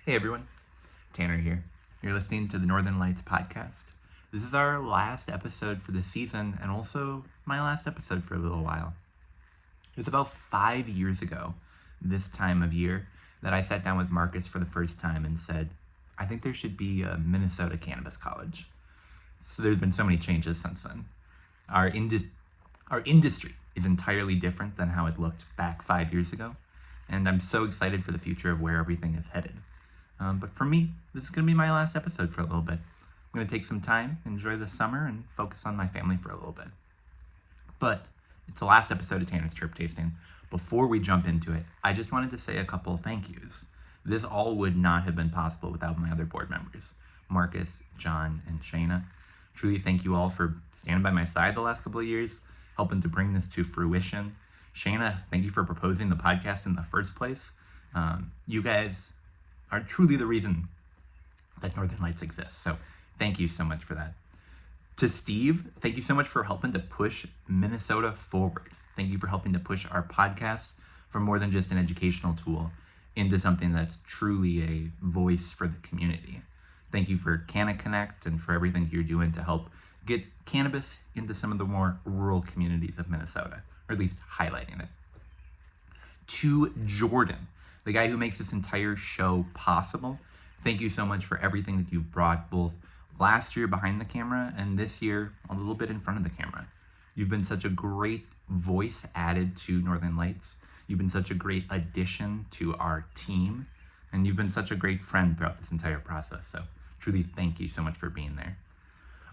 Hey everyone, Tanner here. You're listening to the Northern Lights podcast. This is our last episode for the season and also my last episode for a little while. It was about 5 years ago, this time of year, that I sat down with Marcus for the first time and said, I think there should be a Minnesota Cannabis College. So there's been so many changes since then. Our industry is entirely different than how it looked back 5 years ago, and I'm so excited for the future of where everything is headed. But for me, this is going to be my last episode for a little bit. I'm going to take some time, enjoy the summer, and focus on my family for a little bit. But it's the last episode of Tanner's Terp Tasting. Before we jump into it, I just wanted to say a couple thank yous. This all would not have been possible without my other board members, Marcus, John, and Shayna. Truly thank you all for standing by my side the last couple of years, helping to bring this to fruition. Shayna, thank you for proposing the podcast in the first place. You guys are truly the reason that Northern Lights exists. So thank you so much for that. To Steve, thank you so much for helping to push Minnesota forward. Thank you for helping to push our podcast from more than just an educational tool into something that's truly a voice for the community. Thank you for Canna Connect and for everything you're doing to help get cannabis into some of the more rural communities of Minnesota, or at least highlighting it. To Jordan, the guy who makes this entire show possible, thank you so much for everything that you've brought both last year behind the camera and this year a little bit in front of the camera. You've been such a great voice added to Northern Lights. You've been such a great addition to our team, and you've been such a great friend throughout this entire process. So truly thank you so much for being there.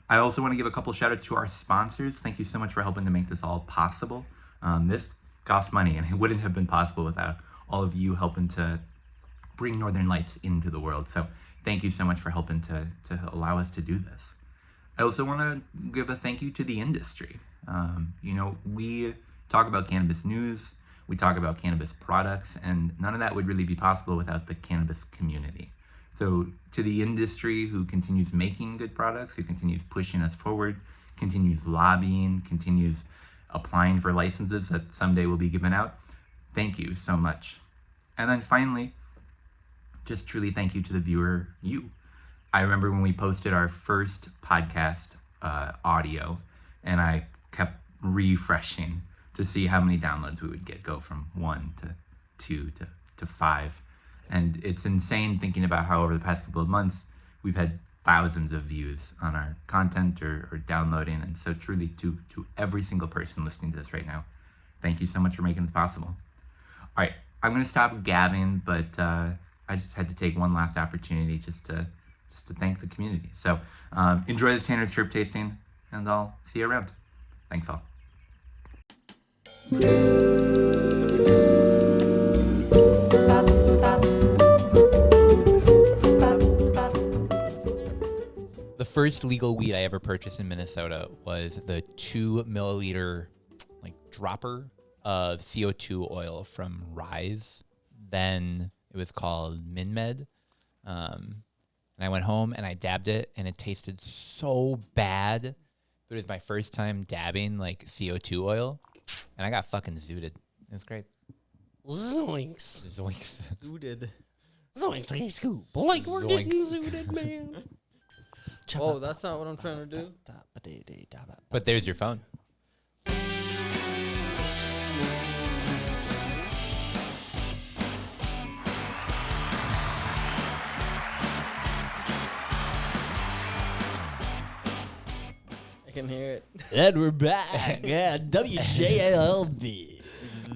I also want to give a couple shout outs to our sponsors. Thank you so much for helping to make this all possible. This costs money, and it wouldn't have been possible without all of you helping to bring Northern Lights into the world. So thank you so much for helping to allow us to do this. I also want to give a thank you to the industry. We talk about cannabis news, we talk about cannabis products, and none of that would really be possible without the cannabis community. So to the industry who continues making good products, who continues pushing us forward, continues lobbying, continues applying for licenses that someday will be given out, thank you so much. And then finally, just truly thank you to the viewer, you. I remember when we posted our first podcast audio, and I kept refreshing to see how many downloads we would go from 1 to 2 to 5. And it's insane thinking about how over the past couple of months, we've had thousands of views on our content or downloading. And so truly to every single person listening to this right now, thank you so much for making this possible. All right, I'm going to stop gabbing, but I just had to take one last opportunity just to thank the community. So enjoy this Tanner's Terp Tasting, and I'll see you around. Thanks all. The first legal weed I ever purchased in Minnesota was the 2 milliliter dropper of CO2 oil from Rise. Then it was called MinMed. And I went home and I dabbed it, and it tasted so bad. It was my first time dabbing CO2 oil, and I got fucking zooted. It was great. Zoinks. Zooted. Zoinks like a scoop. Like we're getting zooted, man. Oh, that's not what I'm trying to do. But there's your phone. I can hear it. And we're back. Yeah, WJLB.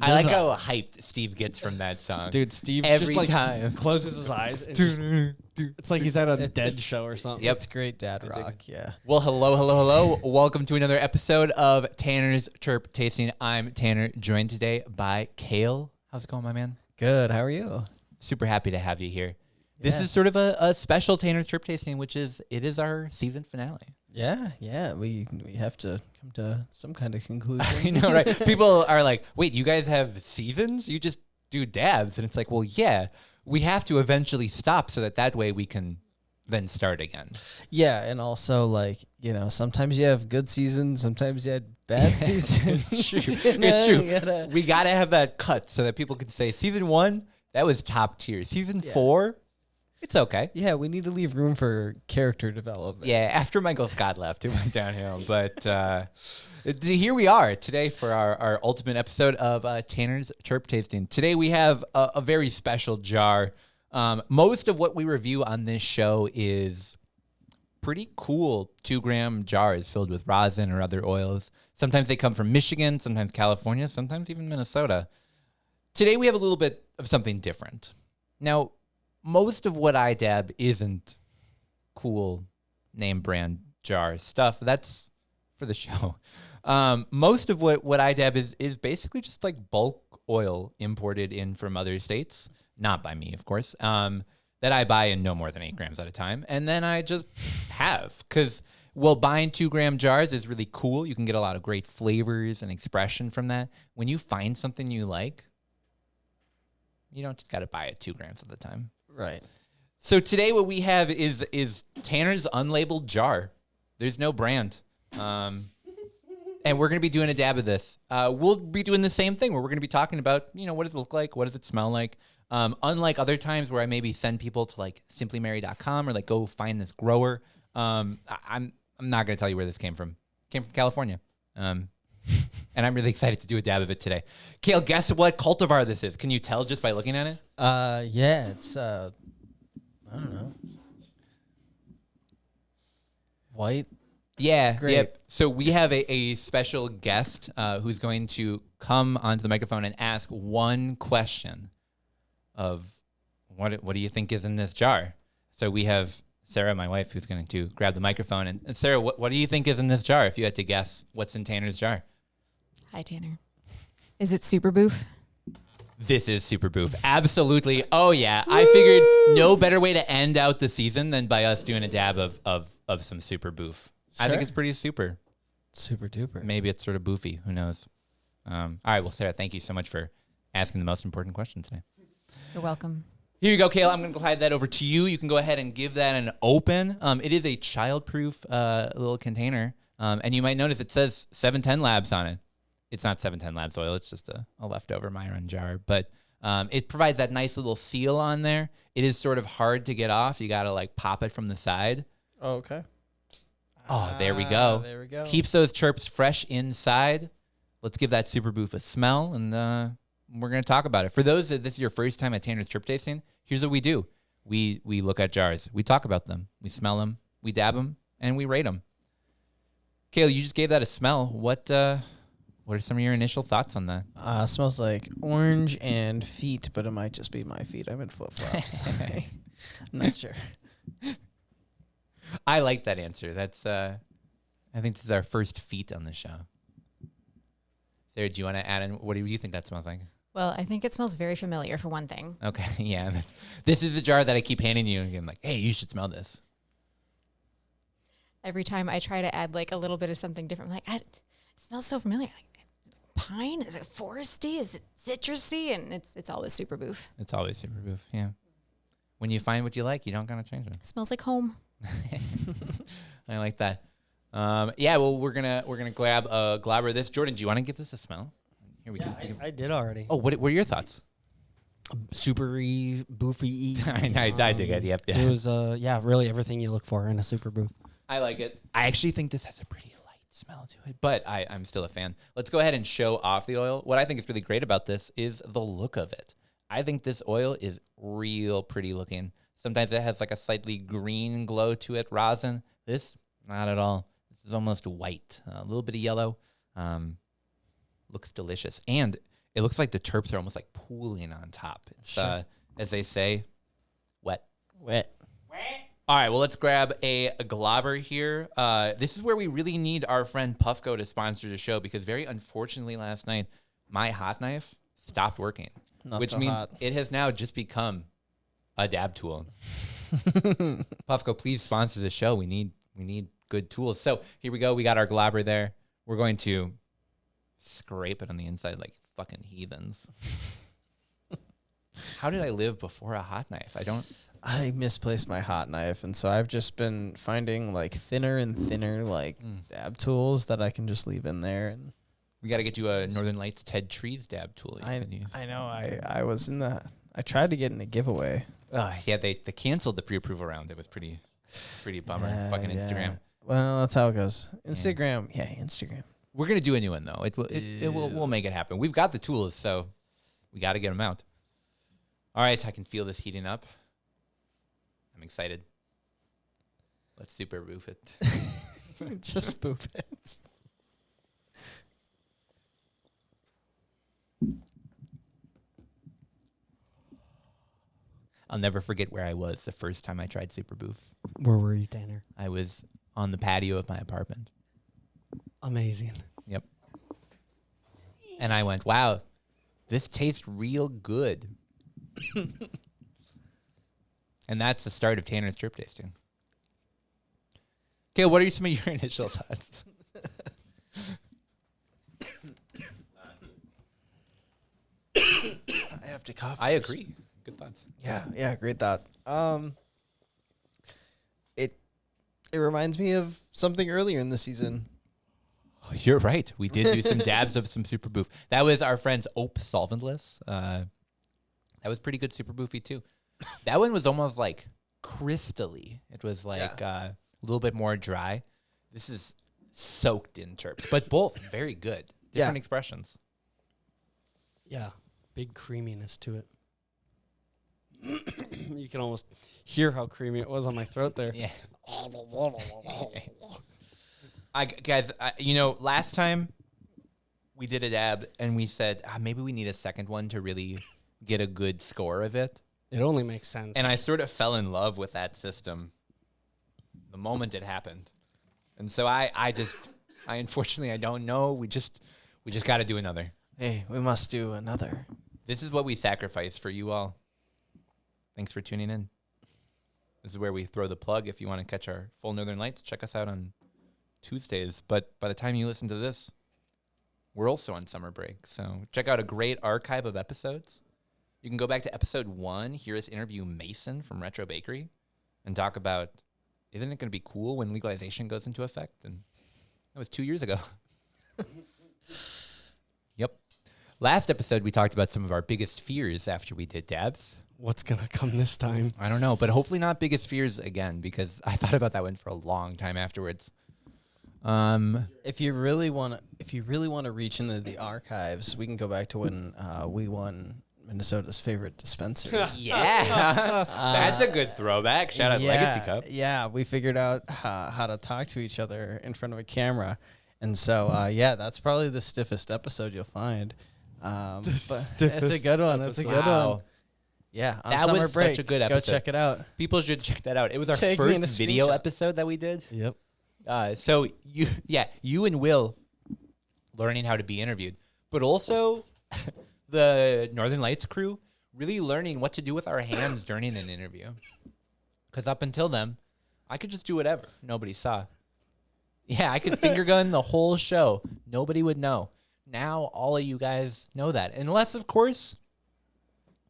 I like how hyped Steve gets from that song. Dude, Steve Every just time. closes his eyes. And just, it's like he's at a dead show or something. Yep. It's great dad rock, yeah. Well, hello. Welcome to another episode of Tanner's Terp Tasting. I'm Tanner, joined today by Kale. How's it going, my man? Good, how are you? Super happy to have you here. This is sort of a special Tanner's Terp Tasting, it is our season finale. Yeah, we have to come to some kind of conclusion. I know, right? People are like, wait, you guys have seasons? You just do dabs. And it's like, well, yeah, we have to eventually stop so that way we can then start again. Yeah, and also sometimes you have good seasons, sometimes you had bad seasons. It's true. It's true. We got to have that cut so that people can say season 1, that was top tier. Season 4, It's okay. Yeah, we need to leave room for character development. Yeah, after Michael Scott left, it went downhill. But here we are today for our ultimate episode of Tanner's Terp Tasting. Today we have a very special jar. Most of what we review on this show is pretty cool 2-gram jars filled with rosin or other oils. Sometimes they come from Michigan, sometimes California, sometimes even Minnesota. Today we have a little bit of something different. Now, most of what I dab isn't cool name brand jar stuff. That's for the show. Most of what I dab is basically just like bulk oil imported in from other states, not by me, of course, that I buy in no more than 8 grams at a time. And then I just have, because buying 2-gram jars is really cool. You can get a lot of great flavors and expression from that. When you find something you like, you don't just got to buy it 2 grams at the time. Right. So today what we have is Tanner's unlabeled jar. There's no brand. And we're going to be doing a dab of this. We'll be doing the same thing where we're going to be talking about, what does it look like? What does it smell like? Unlike other times where I maybe send people to like simplymary.com or like go find this grower. I'm not going to tell you where this came from. It came from California. And I'm really excited to do a dab of it today. Kale, guess what cultivar this is? Can you tell just by looking at it? Yeah, it's I don't know. White. Yeah, Great. Yep. So we have a special guest who's going to come onto the microphone and ask one question of what do you think is in this jar? So we have Sarah, my wife, who's going to grab the microphone. And Sarah, what do you think is in this jar if you had to guess what's in Tanner's jar? Hi, Tanner. Is it Super Boof? This is Super Boof. Absolutely. Oh, yeah. I figured no better way to end out the season than by us doing a dab of some Super Boof. I think Sure. it's pretty super. Super duper. Maybe it's sort of boofy. Who knows? All right. Well, Sarah, thank you so much for asking the most important question today. You're welcome. Here you go, Kayla. I'm going to glide that over to you. You can go ahead and give that an open. It is a child-proof little container. And you might notice it says 710 Labs on it. It's not 710 Labs oil. It's just a leftover Myron jar. But it provides that nice little seal on there. It is sort of hard to get off. You got to like pop it from the side. Oh, okay. Oh, there we go. There we go. Keeps those chirps fresh inside. Let's give that Super Boof a smell, and we're going to talk about it. For those that this is your first time at Tanner's Terp Tasting, here's what we do. We look at jars. We talk about them. We smell them. We dab them, and we rate them. Kayla, you just gave that a smell. What are some of your initial thoughts on that? Smells like orange and feet, but it might just be my feet. I'm in flip-flops. I'm not sure. I like that answer. That's I think this is our first feat on the show. Sarah, do you want to add in? What do you think that smells like? Well, I think it smells very familiar for one thing. Okay, yeah. This is the jar that I keep handing you. And I'm like, hey, you should smell this. Every time I try to add like a little bit of something different, I'm like, it smells so familiar. Like, is it pine? Is it foresty? Is it citrusy? And it's always Super Boof. It's always Super Boof, yeah. When you find what you like, you don't gotta change it. It smells like home. I like that. Yeah, well, we're gonna grab a glabber of this. Jordan, do you want to give this a smell? Here we go. I did already. Oh, what are your thoughts? Supery, boofy. I dig it. Yep. Yeah. It was really everything you look for in a Super Boof. I like it. I actually think this has a pretty light smell to it, but I'm still a fan. Let's go ahead and show off the oil. What I think is really great about this is the look of it. I think this oil is real pretty looking. Sometimes it has like a slightly green glow to it, rosin. This, not at all. This is almost white, a little bit of yellow. Looks delicious. And it looks like the terps are almost like pooling on top. It's, Sure. As they say, wet. Wet. All right, well, let's grab a globber here. This is where we really need our friend Puffco to sponsor the show because very unfortunately last night, my hot knife stopped working, Not which so means hot. it has now just become a dab tool. Puffco, please sponsor the show. We need good tools. So here we go. We got our globber there. We're going to scrape it on the inside like fucking heathens. How did I live before a hot knife? I misplaced my hot knife, and so I've just been finding like thinner and thinner like dab tools that I can just leave in there. And We got to get you a Northern Lights Ted Trees dab tool. You can use. I know I was in the I tried to get in a giveaway. Yeah, they canceled the pre-approval round. It was pretty bummer. Fucking Instagram. Well, that's how it goes. Instagram. Yeah, Instagram. We're gonna do a new one though. We'll make it happen. We've got the tools, so we got to get them out. All right, I can feel this heating up. I'm excited. Let's super boof it. Just boof it. I'll never forget where I was the first time I tried super boof. Where were you, Tanner? I was on the patio of my apartment. Amazing. Yep. And I went, wow, this tastes real good. And that's the start of Tanner's Terp tasting. Okay, what are some of your initial thoughts? I have to cough. I agree. Good thoughts. Yeah, great thought. It reminds me of something earlier in the season. Oh, you're right. We did do some dabs of some super boof. That was our friend's Ope Solventless. That was pretty good super boofy too. That one was almost like crystally. It was like a little bit more dry. This is soaked in terps, but both very good. Different expressions. Yeah, big creaminess to it. You can almost hear how creamy it was on my throat there. Yeah. Guys, last time we did a dab and we said maybe we need a second one to really get a good score of it. It only makes sense. And I sort of fell in love with that system the moment it happened. And so I unfortunately I don't know. We just got to do another. Hey, we must do another. This is what we sacrifice for you all. Thanks for tuning in. This is where we throw the plug. If you want to catch our full Northern Lights, check us out on Tuesdays. But by the time you listen to this, we're also on summer break. So check out a great archive of episodes. You can go back to episode 1, hear us interview Mason from Retro Bakery, and talk about, isn't it going to be cool when legalization goes into effect? And that was 2 years ago. Yep. Last episode, we talked about some of our biggest fears after we did dabs. What's going to come this time? I don't know, but hopefully not biggest fears again, because I thought about that one for a long time afterwards. If you really want to reach into the archives, we can go back to when we won Minnesota's favorite dispenser. Yeah, that's a good throwback. Shout out Legacy Cup. Yeah, we figured out how to talk to each other in front of a camera, and so that's probably the stiffest episode you'll find. But it's a good one. It's a good one. Yeah, on that summer was break. such a good episode. Go check it out. People should check that out. It was our Take me in first a video screenshot. episode that we did. Yep. So you and Will learning how to be interviewed, but also the Northern Lights crew really learning what to do with our hands during an interview. Because up until then, I could just do whatever. Nobody saw. Yeah, I could finger gun the whole show. Nobody would know. Now all of you guys know that. Unless, of course,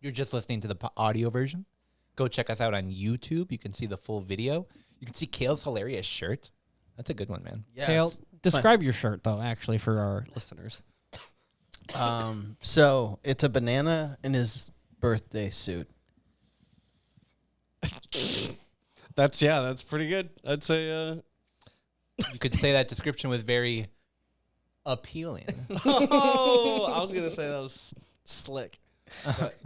you're just listening to the audio version. Go check us out on YouTube. You can see the full video. You can see Kale's hilarious shirt. That's a good one, man. Yeah. Kale, describe your shirt, though, actually, for our listeners. So it's a banana in his birthday suit. That's pretty good. I'd say. You could say that description was very appealing. Oh, I was gonna say that was slick. But,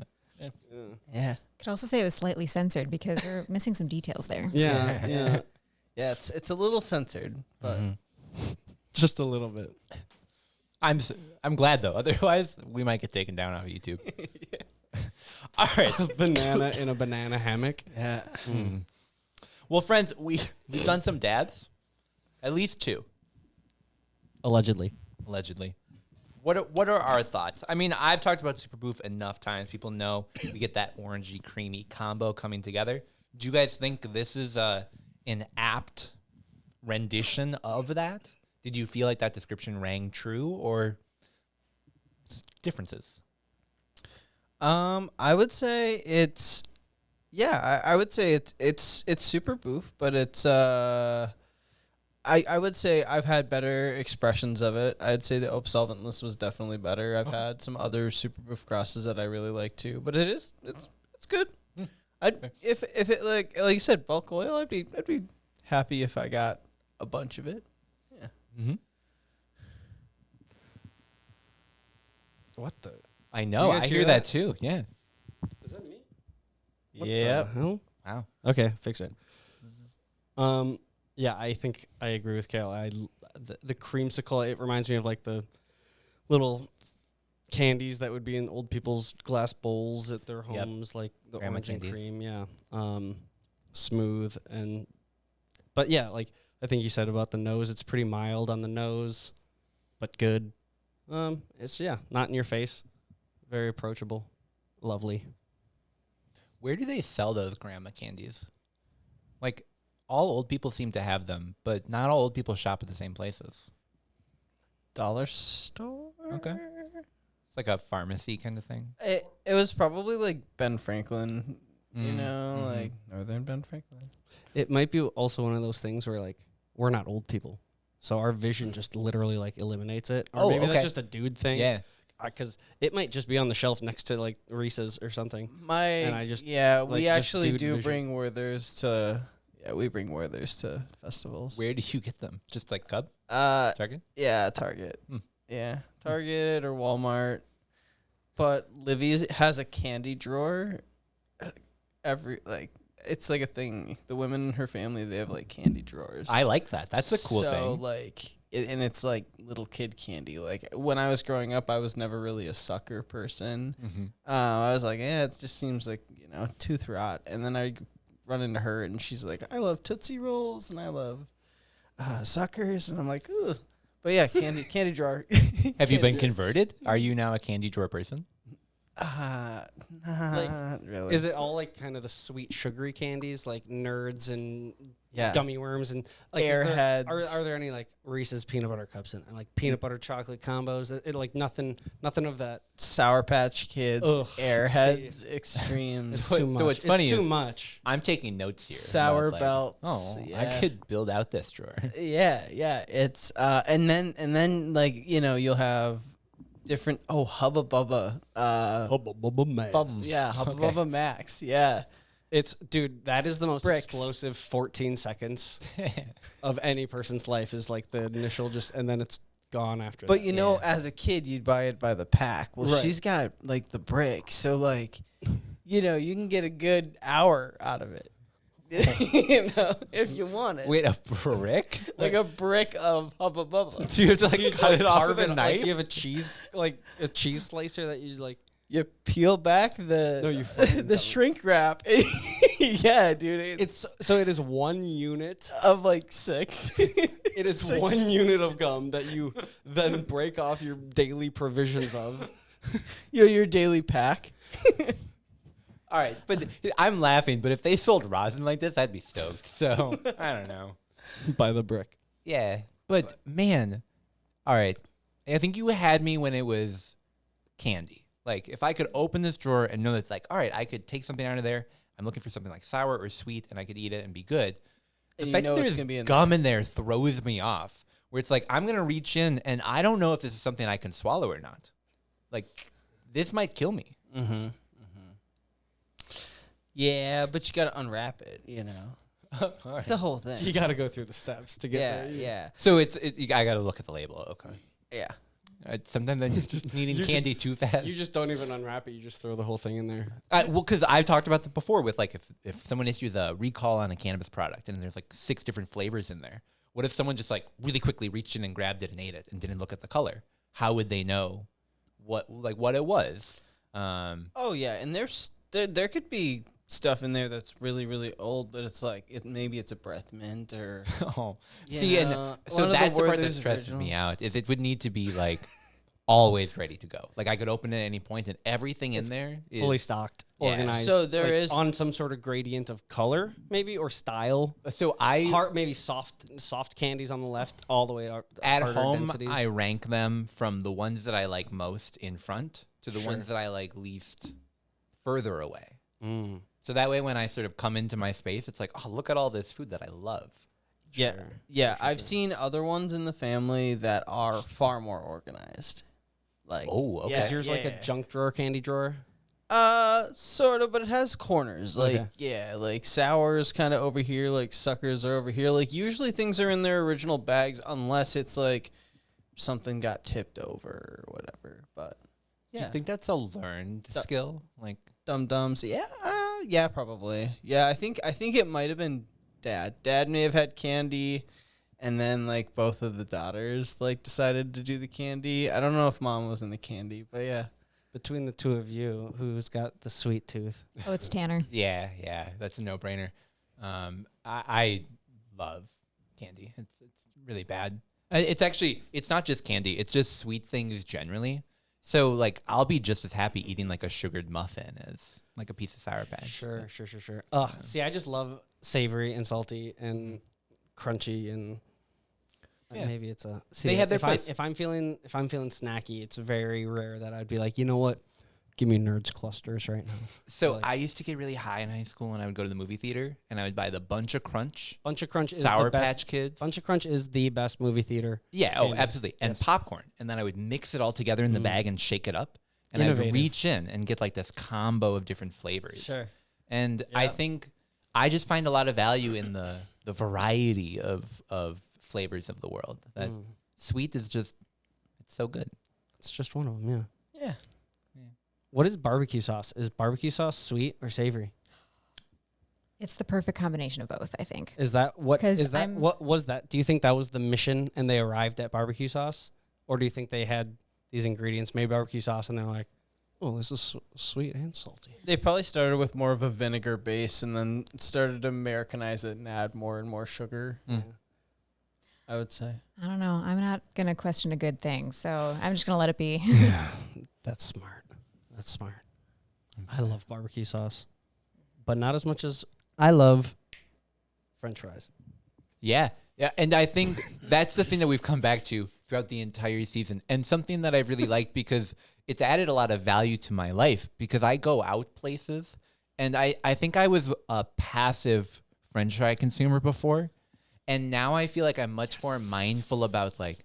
Yeah. Could also say it was slightly censored because we're missing some details there. yeah. Yeah, it's a little censored, but Just a little bit. I'm glad though. Otherwise, we might get taken down off of YouTube. All right. Banana in a banana hammock. yeah. Well, friends, we've done some dabs, at least 2, Allegedly. allegedly. What are our thoughts? I mean, I've talked about Super Boof enough times. People know we get that orangey, creamy combo coming together. Do you guys think this is an apt rendition of that? Did you feel like that description rang true, or differences? I would say it's I would say it's super boof, but it's I would say I've had better expressions of it. I'd say the Ope Solventless was definitely better. I've had some other Super Boof crosses that I really like too, but it's good. I'd if it like you said bulk oil, I'd be happy if I got a bunch of it. Yeah. Mm-hmm. What the? I know. guys I hear hear that? that too. Yeah. Is that me? Yeah. Hell? Wow. Okay, fix it. Yeah, I think I agree with Kale. The creamsicle, it reminds me of like the little candies that would be in old people's glass bowls at their Yep. homes, like the Grandma orange and candies. cream. Yeah, smooth but yeah, like I think you said about the nose, it's pretty mild on the nose, but good. It's not in your face, very approachable, lovely. Where do they sell those grandma candies? Like, all old people seem to have them, but not all old people shop at the same places. Dollar store. Okay. It's like a pharmacy kind of thing. It was probably like Ben Franklin, you Mm, know, mhm. like Northern Ben Franklin. It might be also one of those things where like we're not old people, so our vision just literally like eliminates it. Or Oh, maybe okay. that's just a dude thing. Yeah. Because it might just be on the shelf next to like Reese's or something. And I just, we like, just actually dude do vision. bring Werthers to we bring Werthers to festivals. Where do you get them? Just like Cub? Target? Yeah, Target. Hmm. Yeah, Target or Walmart. But Livy's has a candy drawer. It's like a thing. The women in her family, they have like candy drawers. I like that. That's a cool thing. And it's like little kid candy. Like when I was growing up, I was never really a sucker person. Mm-hmm. I was like, it just seems like, tooth rot. And then I run into her and she's like, I love Tootsie Rolls and I love suckers. And I'm like, ugh. But yeah, candy drawer. Have you been converted? Are you now a candy drawer person? Not really. is it all like kind of the sweet sugary candies like Nerds and Yeah. gummy worms and like Airheads. Are there any like Reese's peanut butter cups and like peanut butter chocolate combos? It like nothing of that. Sour Patch Kids, Ugh, Airheads, Extremes, It's So- too much. so what's funny it's too is- much. I'm taking notes here. Sour about, like, Belts. Oh, yeah. I could build out this drawer. Yeah. It's and then like you'll have different Hubba Bubba. Yeah, Hubba Okay. Bubba Max. Yeah. It's dude, that is the most Bricks. explosive 14 seconds of any person's life is like the initial and then it's gone after But that. as a kid, you'd buy it by the pack. Well, Right. she's got like the brick, so like, you can get a good hour out of it. If you want it. Wait, a brick? Like a brick of Hubba Bubba. Do you have to like cut it off carve with a it, knife? Like, do you have a cheese slicer that you like? You peel back the No, you fucking the don't. shrink wrap. Yeah, dude. It's so it is 1 unit. of like 6. It is 6. 1 unit of gum that you then break off your daily provisions of. Your daily pack. All right, but I'm laughing, but if they sold rosin like this, I'd be stoked. So, I don't know. By the brick. Yeah, but man, all right. I think you had me when it was candy. Like, if I could open this drawer and know that, like, all right, I could take something out of there. I'm looking for something like sour or sweet, and I could eat it and be good. The And you fact know that it's there's gonna be in gum in there throws me off. Where it's like, I'm going to reach in, and I don't know if this is something I can swallow or not. Like, this might kill me. Mm-hmm. Yeah, but you got to unwrap it, All right. It's a whole thing. You got to go through the steps to get Yeah, there. yeah, So, I got to look at the label. Okay. yeah. Sometimes I'm just eating candy too fast. You just don't even unwrap it. You just throw the whole thing in there. Well, because I've talked about that before with like if someone issues a recall on a cannabis product and there's like 6 different flavors in there, what if someone just like really quickly reached in and grabbed it and ate it and didn't look at the color? How would they know what it was? Oh yeah, and there could be stuff in there that's really really old, but it's like maybe it's a breath mint or See, and one so of the that's the part that Werther's stresses me originals. out. Is it would need to be like always ready to go. Like I could open it at any point and everything in there is Fully stocked, Yeah. organized. So there like, is- on some sort of gradient of color, maybe, or style. So I Heart, maybe soft candies on the left, all the way up. at harder home densities. I rank them from the ones that I like most in front to the Sure. ones that I like least further away. Mm. So that way when I sort of come into my space, it's like, oh, look at all this food that I love. Yeah, Sure. yeah. Sure, I've sure. seen other ones in the family that are far more organized. Like, Oh, okay. yeah, Is yours like yeah. a junk drawer, candy drawer? Sort of, but it has corners. Like, Okay. yeah, like sours kind of over here, like suckers are over here. Like, usually things are in their original bags unless it's like something got tipped over or whatever. But Do yeah, you think that's a learned skill? Like, Dum Dums. Yeah, yeah, probably. Yeah, I think it might have been Dad. Dad may have had candy, and then like both of the daughters like decided to do the candy. I don't know if Mom was in the candy, but yeah. Between the two of you, who's got the sweet tooth? Oh, it's Tanner. yeah, that's a no-brainer. I love candy. It's really bad. It's not just candy. It's just sweet things generally. So like, I'll be just as happy eating like a sugared muffin as like a piece of Sour Patch. Sure. See, I just love savory and salty and crunchy and Yeah. maybe it's a. They have their if place. if I'm feeling snacky, it's very rare that I'd be like, you know what, give me Nerds clusters right now. So Like- I used to get really high in high school, and I would go to the movie theater, and I would buy the Bunch of Crunch, Bunch of Crunch is Sour the best. Patch Kids. Bunch of Crunch is the best movie theater. Yeah, oh, candy. absolutely. And Yes. popcorn. And then I would mix it all together in the bag and shake it up. And I would Innovative. reach in and get like this combo of different flavors. And I Yeah. think I just find a lot of value in the variety of flavors of the world. That sweet is just, it's so good. It's just one of them. Yeah. Yeah. What is barbecue sauce? Is barbecue sauce sweet or savory? It's the perfect combination of both, I think. Is that what 'Cause is that? I'm- What was that? Do you think that was the mission and they arrived at barbecue sauce, or do you think they had these ingredients, made barbecue sauce, and they're like, "Oh, this is sweet and salty." They probably started with more of a vinegar base and then started to Americanize it and add more and more sugar, I would say. I don't know. I'm not going to question a good thing, so I'm just going to let it be. That's smart. That's smart. I love barbecue sauce, but not as much as I love French fries. Yeah. Yeah. And I think that's the thing that we've come back to throughout the entire season. And something that I've really liked because it's added a lot of value to my life because I go out places and I think I was a passive French fry consumer before. And now I feel like I'm much more mindful about like,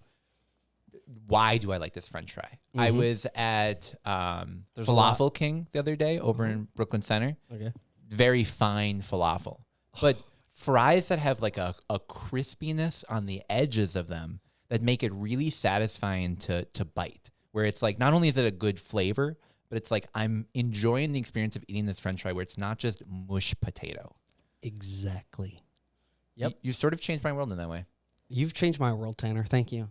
why do I like this French fry? I was at There's a lot. Falafel King the other day over in Brooklyn Center. Okay. Very fine falafel, but fries that have like a crispiness on the edges of them that make it really satisfying to bite, where it's like, not only is it a good flavor, but it's like, I'm enjoying the experience of eating this French fry where it's not just mush potato. Exactly. Yep. You sort of changed my world in that way. You've changed my world, Tanner. Thank you.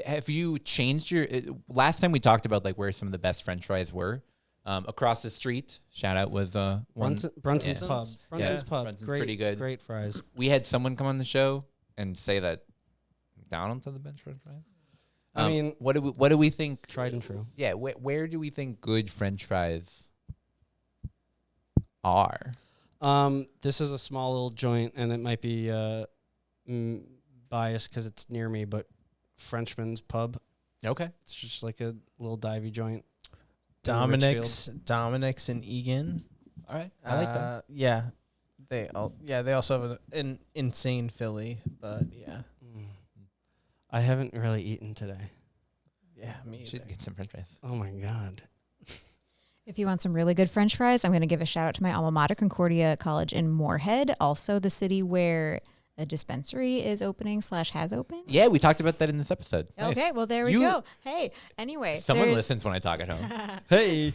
Have you changed your, last time we talked about like where some of the best French fries were, across the street, shout out was one. Brunson's Yeah. Pub. Brunson's Yeah. Pub. Brunson's Great, pretty good. Great fries. We had someone come on the show and say that McDonald's has the best French fries. I mean, what do we think? tried and true. Yeah, where do we think good French fries are? This is a small little joint, and it might be biased because it's near me, but Frenchman's Pub. Okay. It's just like a little divey joint. Dominic's in Egan. All right. I like that. Yeah. They also have an insane Philly, but yeah. I haven't really eaten today. Yeah, me You should either. get some French fries. Oh my God. If you want some really good French fries, I'm going to give a shout out to my alma mater, Concordia College in Moorhead, also the city where a dispensary is opening / has opened. Yeah, we talked about that in this episode. Nice. Okay, well, there we You- go. Hey, anyway. Someone there's- listens when I talk at home. Hey.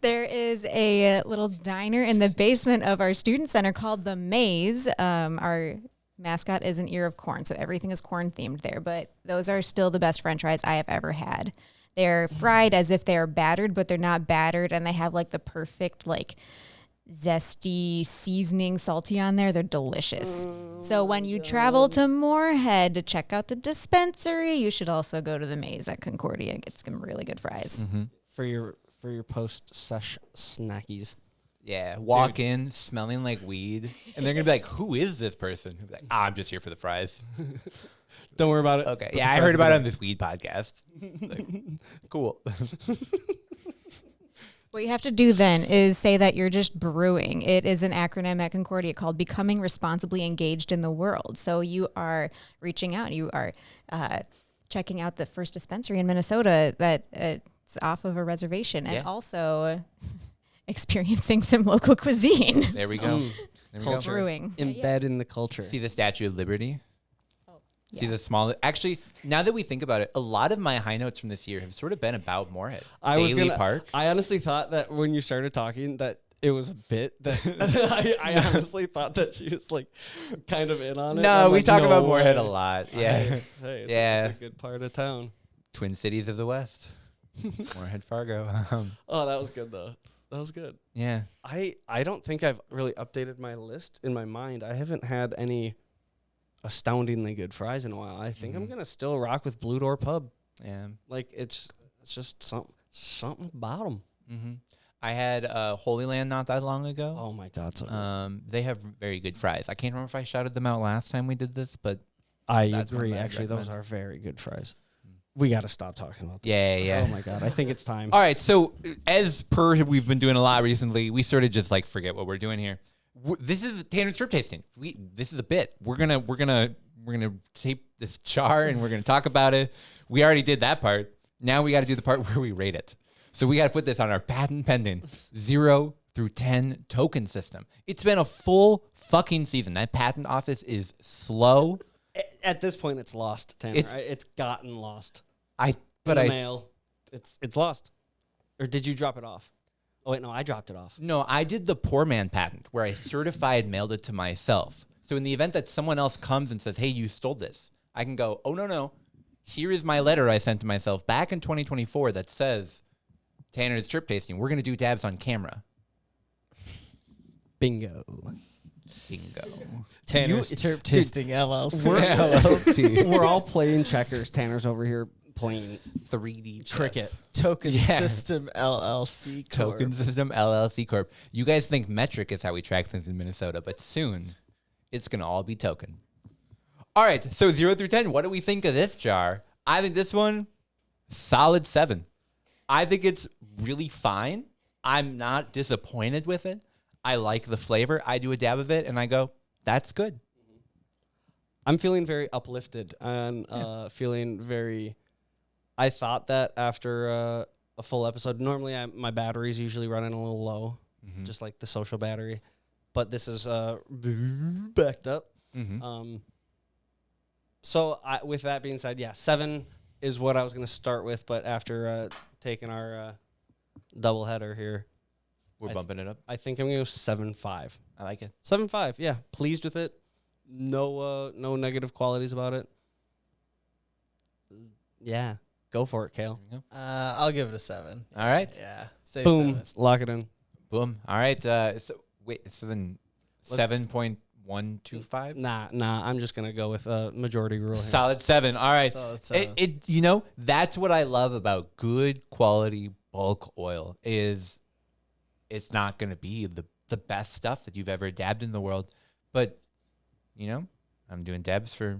There is a little diner in the basement of our student center called The Maze. Our mascot is an ear of corn, so everything is corn themed there. But those are still the best French fries I have ever had. They're fried as if they're battered, but they're not battered, and they have like the perfect like zesty seasoning salty on there. They're delicious. So when you travel to Moorhead to check out the dispensary, you should also go to The Maze at Concordia. Get some really good fries. For your post sesh snackies. Yeah, walk in smelling like weed, and they're gonna be like, "Who is this person?" Who's like, "I'm just here for the fries." Don't worry about it. Okay, yeah, I heard about it on this weed podcast. Like, cool. What you have to do then is say that you're just brewing. It is an acronym at Concordia called Becoming Responsibly Engaged in the World. So you are reaching out. You are checking out the first dispensary in Minnesota that it's off of a reservation, and also experiencing some local cuisine. There we go. There we go. Brewing. Embed in the culture. See the Statue of Liberty? See Yeah. the small. Actually, now that we think about it, a lot of my high notes from this year have sort of been about Moorhead. Daly Park. I honestly thought that when you started talking that it was a bit that I honestly thought that she was like kind of in on it. No, we like, talk about way. Moorhead a lot. Yeah. Hey, Yeah. it's a good part of town. Twin Cities of the West. Moorhead, Fargo. Oh, that was good though. That was good. Yeah. I don't think I've really updated my list in my mind. I haven't had any astoundingly good fries in a while. I think I'm gonna still rock with Blue Door Pub. Yeah. Like it's just something about them. Mm-hmm. I had Holy Land not that long ago. Oh my god, so good. They have very good fries. I can't remember if I shouted them out last time we did this, but I that's one agree. that I'd Actually, those recommend. are very good fries. We got to stop talking about this. yeah. Oh my god, I think it's time. All right, so as per we've been doing a lot recently, we sort of just like forget what we're doing here. This is Tanner's Terp tasting. This is a bit. We're gonna tape this jar and we're gonna talk about it. We already did that part. Now we got to do the part where we rate it. So we got to put this on our patent pending 0 through 10 token system. It's been a full fucking season. That patent office is slow. At this point, it's lost, Tanner. It's gotten lost. In the mail. It's lost. Or did you drop it off? Oh wait, no, I dropped it off. No, I did the poor man patent where I certified mailed it to myself. So in the event that someone else comes and says, hey, you stole this, I can go, oh, no. Here is my letter I sent to myself back in 2024 that says, Tanner's Terp tasting. We're going to do dabs on camera. Bingo. Tanner's Terp Tasting LLC. We're all playing checkers. Tanner's over here playing 3D cricket. chess. Token System LLC Corp. Token System LLC Corp. You guys think metric is how we track things in Minnesota, but soon it's going to all be token. All right, so 0 through 10, what do we think of this jar? I think this one, solid 7. I think it's really fine. I'm not disappointed with it. I like the flavor. I do a dab of it, and I go, that's good. I'm feeling very uplifted and feeling very. I thought that after a full episode. Normally, my battery's usually running a little low, just like the social battery, but this is backed up. So with that being said, 7 is what I was going to start with, but after taking our double header here, We're bumping it up. I think I'm going to go 7.5. I like it. 7.5, yeah. Pleased with it. No negative qualities about it. Yeah, go for it, Kale. There you go. I'll give it a 7. All right. Yeah. Safe Boom, 7. lock it in. Boom. All right. So then 7.125? Nah, I'm just going to go with a majority rule here. Solid 7. All right. Solid 7. That's what I love about good quality bulk oil is it's not going to be the best stuff that you've ever dabbed in the world. But, I'm doing dabs for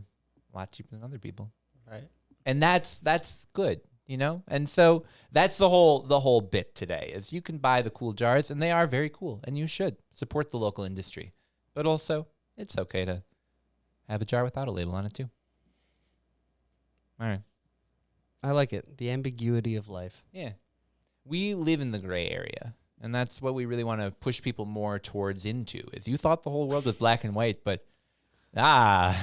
a lot cheaper than other people. Right. And that's good, And so that's the whole bit today is you can buy the cool jars and they are very cool and you should support the local industry. But also it's okay to have a jar without a label on it too. All right. I like it. The ambiguity of life. Yeah. We live in the gray area. And that's what we really want to push people more towards into is you thought the whole world was black and white, but nope.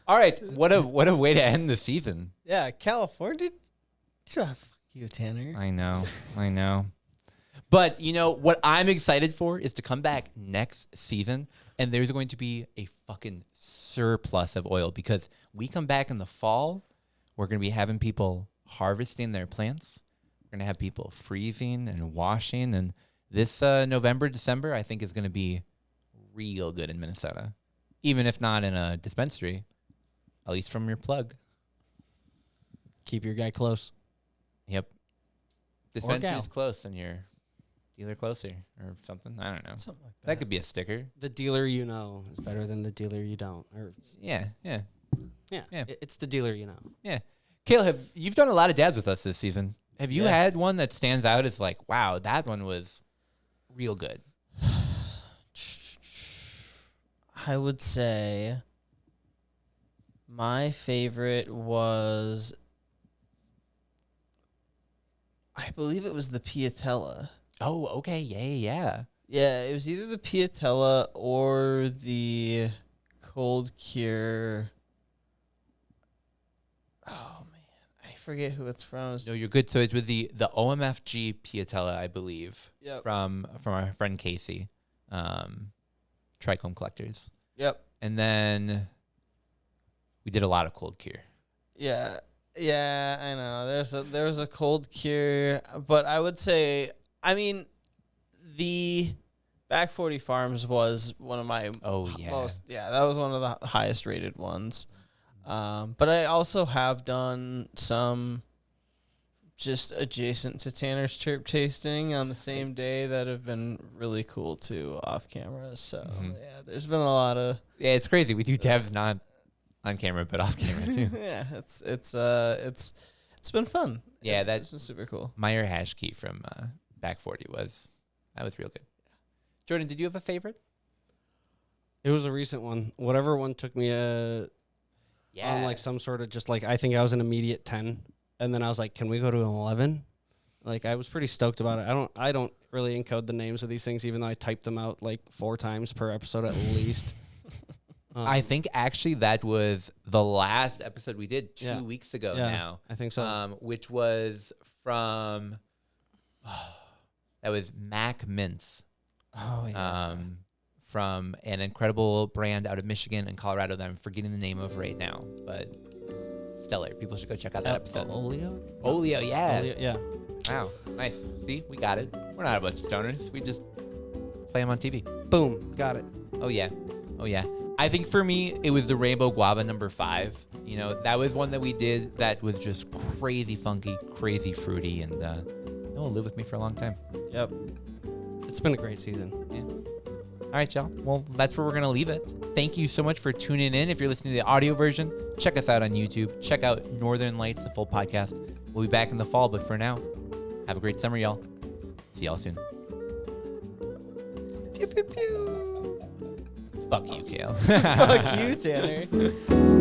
All right, what a way to end the season. Yeah, California. Fuck you, Tanner. I know. But what I'm excited for is to come back next season, and there's going to be a fucking surplus of oil because we come back in the fall. We're going to be having people harvesting their plants. We're going to have people freezing and washing, and this November, December, I think is going to be real good in Minnesota, even if not in a dispensary. At least from your plug. Keep your guy close. Yep. Dispensary's close and your dealer closer or something. I don't know. Something like that. That could be a sticker. The dealer you know is better than the dealer you don't. Or Yeah. It's the dealer you know. Yeah. Cale, you've done a lot of dabs with us this season. Have you had one that stands out as like, wow, that one was real good? I would say my favorite was, I believe it was the Piatella. Oh, okay. Yeah. Yeah, it was either the Piatella or the Cold Cure. Oh, man. I forget who it's from. No, you're good. So it's with the OMFG Piatella, I believe, Yep. from our friend Casey, Trichome Collectors. Yep. And then we did a lot of Cold Cure. Yeah. Yeah, I know. There was a Cold Cure, but I would say, I mean, the Back 40 Farms was one of my most, that was one of the highest rated ones. But I also have done some just adjacent to Tanner's Terp tasting on the same day that have been really cool too off camera. So yeah, there's been a lot of it's crazy. We do Devs not on camera but off camera too. yeah, it's been fun. Yeah, that's been super cool. Meyer hash key from Back 40 was real good. Jordan, did you have a favorite? It was a recent one. Whatever one took me on like some sort of just like, I think I was an immediate 10. And then I was like, can we go to an 11? Like, I was pretty stoked about it. I don't really encode the names of these things, even though I type them out like 4 times per episode at least. I think actually that was the last episode we did 2 weeks ago now. I think so. Which was from, that was Mac Mints. Oh, yeah. From an incredible brand out of Michigan and Colorado that I'm forgetting the name of right now, but stellar. People should go check out that episode. Oleo, yeah. yeah. Wow, nice. See, we got it. We're not a bunch of stoners. We just play them on TV. Boom, got it. Oh yeah. I think for me, it was the Rainbow Guava number 5. You know, that was one that we did that was just crazy funky, crazy fruity, and it will live with me for a long time. Yep. It's been a great season. Yeah. All right, y'all. Well, that's where we're going to leave it. Thank you so much for tuning in. If you're listening to the audio version, check us out on YouTube. Check out Northern Lights, the full podcast. We'll be back in the fall, but for now, have a great summer, y'all. See y'all soon. Pew, pew, pew. Fuck you, Kale. Fuck you, Tanner.